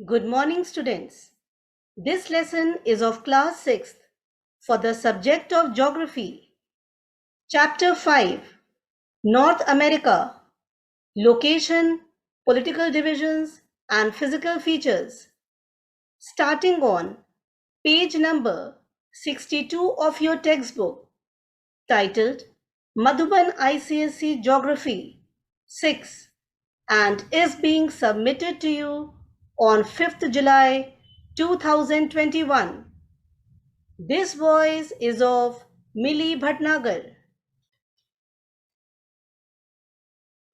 Good morning, students. This lesson is of class 6th for the subject of Geography. Chapter 5, North America, Location, Political Divisions and Physical Features. Starting on page number 62 of your textbook, titled Madhuban ICSE Geography 6, and is being submitted to you on 5th July 2021. This voice is of Millie Bhatnagar.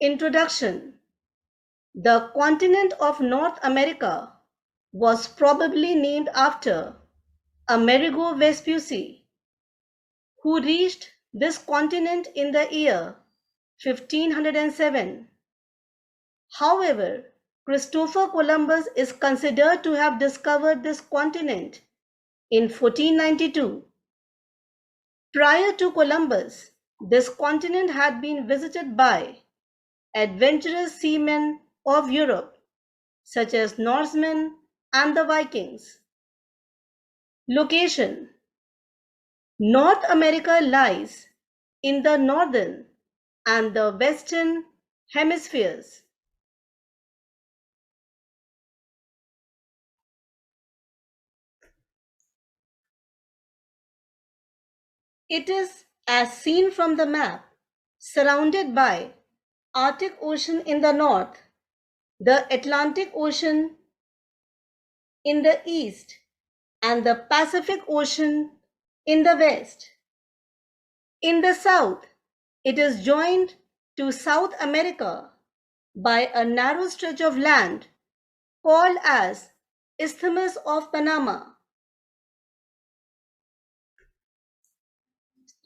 Introduction. The continent of North America was probably named after Amerigo Vespucci, who reached this continent in the year 1507. However, Christopher Columbus is considered to have discovered this continent in 1492. Prior to Columbus, this continent had been visited by adventurous seamen of Europe, such as Norsemen and the Vikings. Location. North America lies in the northern and the western hemispheres. It is, as seen from the map, surrounded by Arctic Ocean in the north, the Atlantic Ocean in the east, and the Pacific Ocean in the west. In the south, it is joined to South America by a narrow stretch of land called as Isthmus of Panama.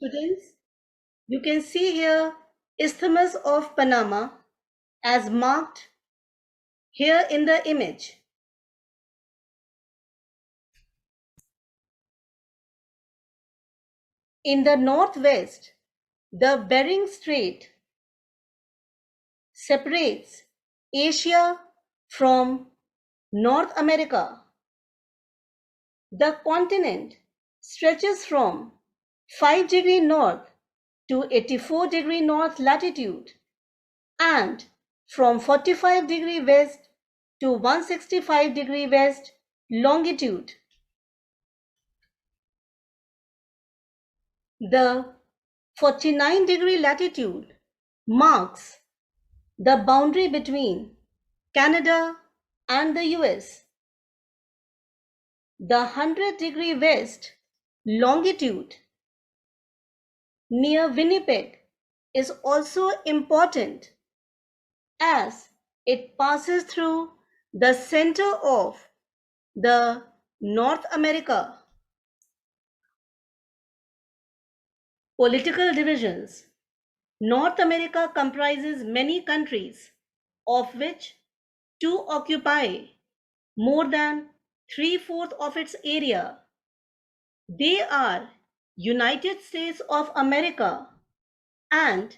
Students, you can see here Isthmus of Panama as marked here in the image. In the northwest, the Bering Strait separates Asia from North America. The continent stretches from 5° north to 84° north latitude and from 45° west to 165° west longitude. The 49° latitude marks the boundary between Canada and the US. The 100° west longitude near Winnipeg is also important as it passes through the center of the North America. Political divisions. North America comprises many countries, of which two occupy more than three-fourths of its area. They are United States of America and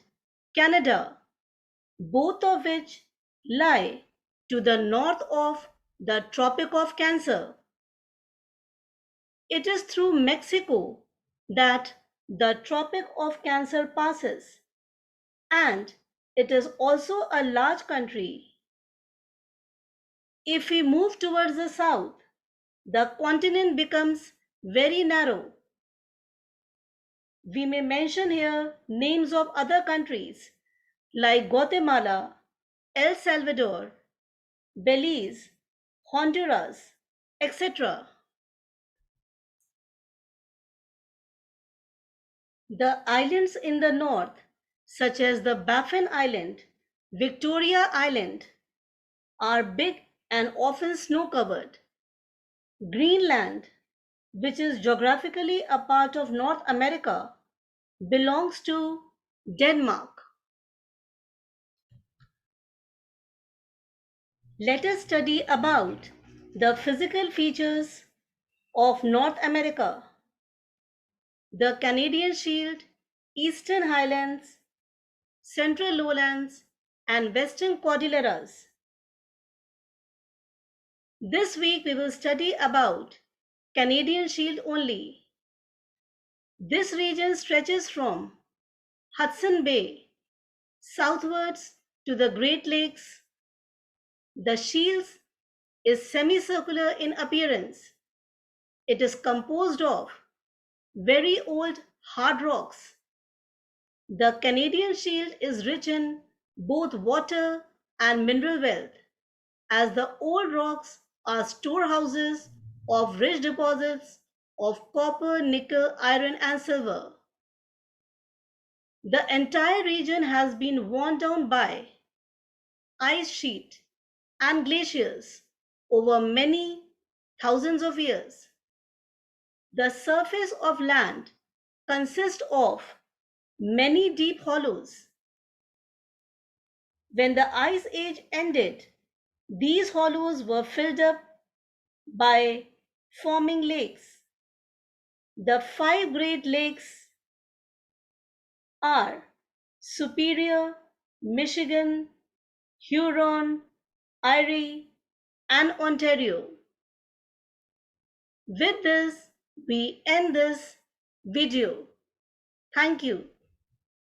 Canada, both of which lie to the north of the Tropic of Cancer. It is through Mexico that the Tropic of Cancer passes, and it is also a large country. If we move towards the south, the continent becomes very narrow. We may mention here names of other countries like Guatemala, El Salvador, Belize, Honduras, etc. The islands in the north, such as the Baffin Island, Victoria Island, are big and often snow-covered. Greenland, which is geographically a part of North America, belongs to Denmark. Let us study about the physical features of North America. The Canadian Shield, Eastern Highlands, Central Lowlands, and Western Cordilleras. This week we will study about Canadian Shield only. This region stretches from Hudson Bay southwards to the Great Lakes. The shield is semicircular in appearance. It is composed of very old hard rocks. The Canadian Shield is rich in both water and mineral wealth, as the old rocks are storehouses of rich deposits of copper, nickel, iron, and silver. The entire region has been worn down by ice sheet and glaciers over many thousands of years. The surface of land consists of many deep hollows. When the ice age ended, these hollows were filled up by forming lakes. The five Great Lakes are Superior, Michigan, Huron, Erie, and Ontario. With this, we end this video. Thank you.